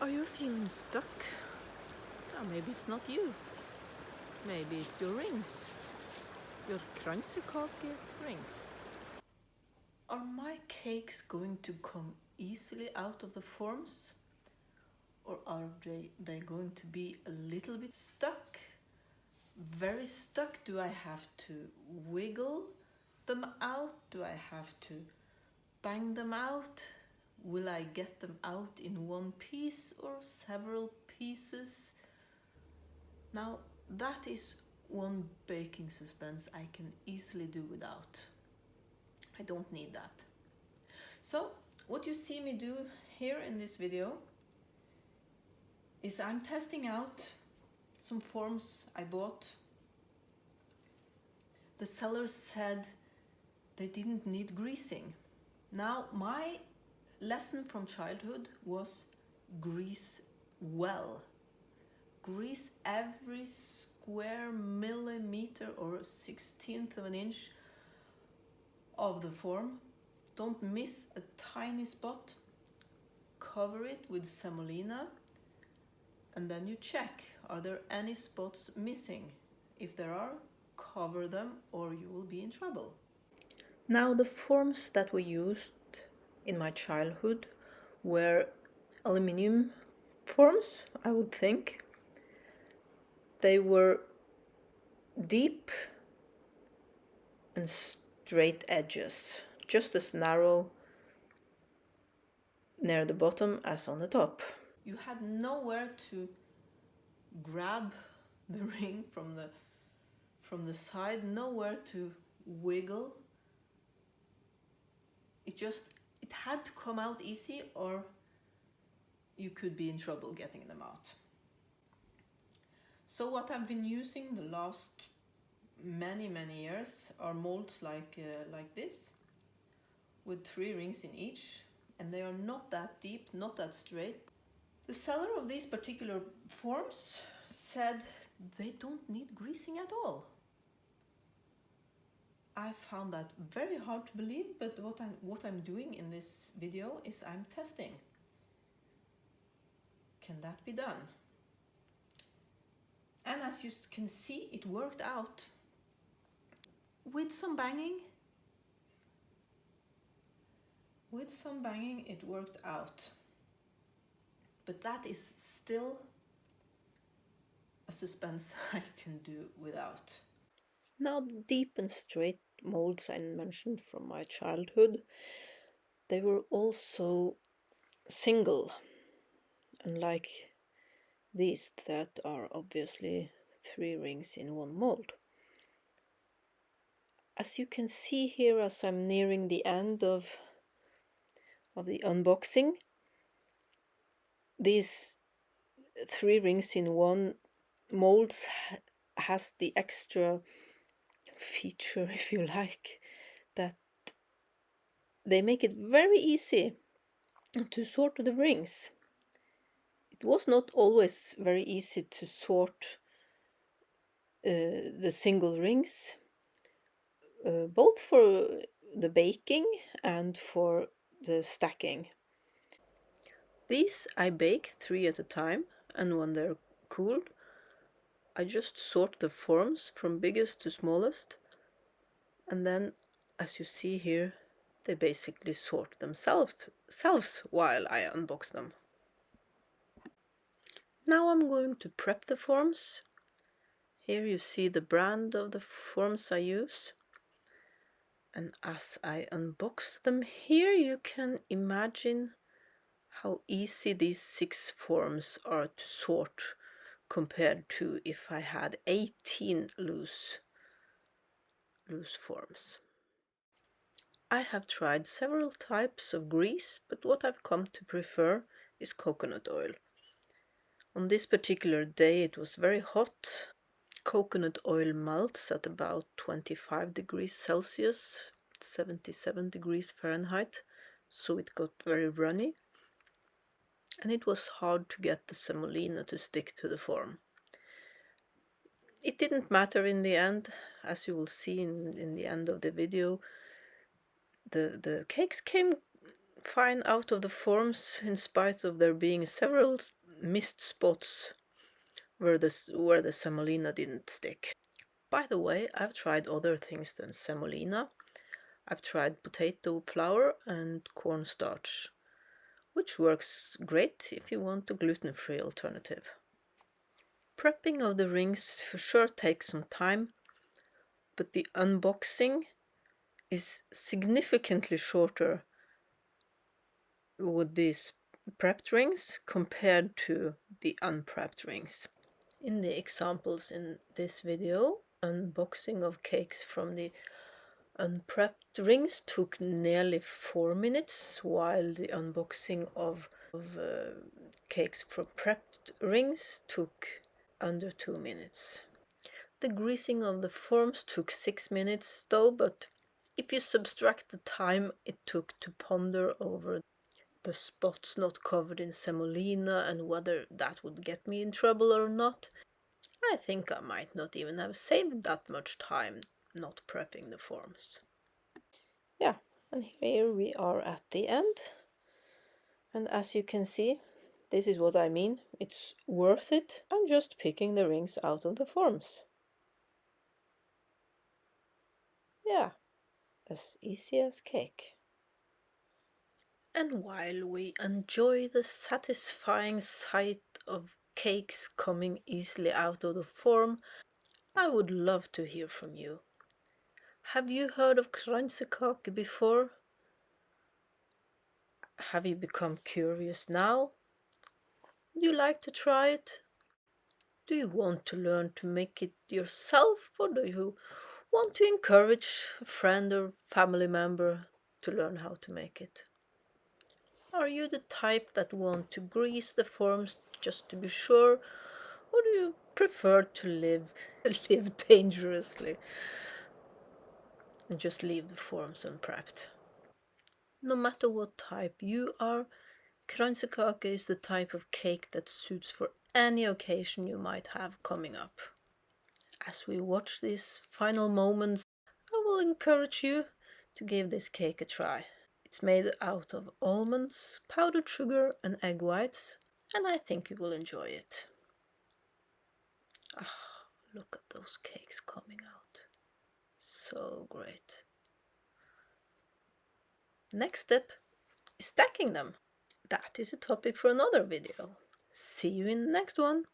Are you feeling stuck? Or maybe it's not you. Maybe it's your rings. Your Kransekake rings. Are my cakes going to come easily out of the forms? Or are they going to be a little bit stuck? Very stuck? Do I have to wiggle them out? Do I have to bang them out? Will I get them out in one piece or several pieces? Now, that is one baking suspense I can easily do without. I don't need that. So, what you see me do here in this video is I'm testing out some forms I bought. The sellers said they didn't need greasing. Now, my lesson from childhood was grease well. Grease every square millimeter or 1/16 of an inch of the form. Don't miss a tiny spot. Cover it with semolina and then you check, are there any spots missing? If there are, cover them or you will be in trouble. Now, the forms that we used in my childhood were aluminium forms, I would think. They were deep and straight edges, just as narrow near the bottom as on the top. You had nowhere to grab the ring from the side, nowhere to wiggle. It had to come out easy or you could be in trouble getting them out. So what I've been using the last many years are molds like this, with 3 rings in each, and they are not that deep, not that straight. The seller of these particular forms said they don't need greasing at all. I found that very hard to believe, but what I'm doing in this video is I'm testing. Can that be done? And as you can see, it worked out. With some banging, it worked out. But that is still a suspense I can do without. Now, the deep and straight molds I mentioned from my childhood, they were also single, unlike these that are obviously 3 rings in one mold. As you can see here, as I'm nearing the end of the unboxing, these 3 rings in one molds has the extra feature, if you like, that they make it very easy to sort the rings. It was not always very easy to sort the single rings, both for the baking and for the stacking. These I bake 3 at a time, and when they're cooled, I just sort the forms from biggest to smallest, and then, as you see here, they basically sort themselves while I unbox them. Now I'm going to prep the forms. Here you see the brand of the forms I use. And as I unbox them here, you can imagine how easy these 6 forms are to sort compared to if I had 18 loose forms. I have tried several types of grease, but what I've come to prefer is coconut oil. On this particular day it was very hot. Coconut oil melts at about 25 degrees Celsius, 77 degrees Fahrenheit, so it got very runny. And it was hard to get the semolina to stick to the form. It didn't matter in the end, as you will see in the end of the video. The cakes came fine out of the forms in spite of there being several missed spots where the semolina didn't stick. By the way, I've tried other things than semolina. I've tried potato flour and cornstarch, which works great if you want a gluten-free alternative. Prepping of the rings for sure takes some time, but the unboxing is significantly shorter with these prepped rings compared to the unprepped rings. In the examples in this video, unboxing of cakes from the unprepped rings took nearly 4 minutes, while the unboxing of cakes from prepped rings took under 2 minutes. The greasing of the forms took 6 minutes though, but if you subtract the time it took to ponder over the spots not covered in semolina and whether that would get me in trouble or not, I think I might not even have saved that much time not prepping the forms. Yeah, and here we are at the end. And as you can see, this is what I mean. It's worth it. I'm just picking the rings out of the forms. Yeah, as easy as cake. And while we enjoy the satisfying sight of cakes coming easily out of the form, I would love to hear from you. Have you heard of Kransekaka before? Have you become curious now? Would you like to try it? Do you want to learn to make it yourself, or do you want to encourage a friend or family member to learn how to make it? Are you the type that want to grease the forms just to be sure, or do you prefer to live dangerously and just leave the forms unprepped? No matter what type you are, Kransekaka is the type of cake that suits for any occasion you might have coming up. As we watch these final moments, I will encourage you to give this cake a try. It's made out of almonds, powdered sugar and egg whites, and I think you will enjoy it. Ah, look at those cakes coming out. So great. Next step is stacking them. That is a topic for another video. See you in the next one.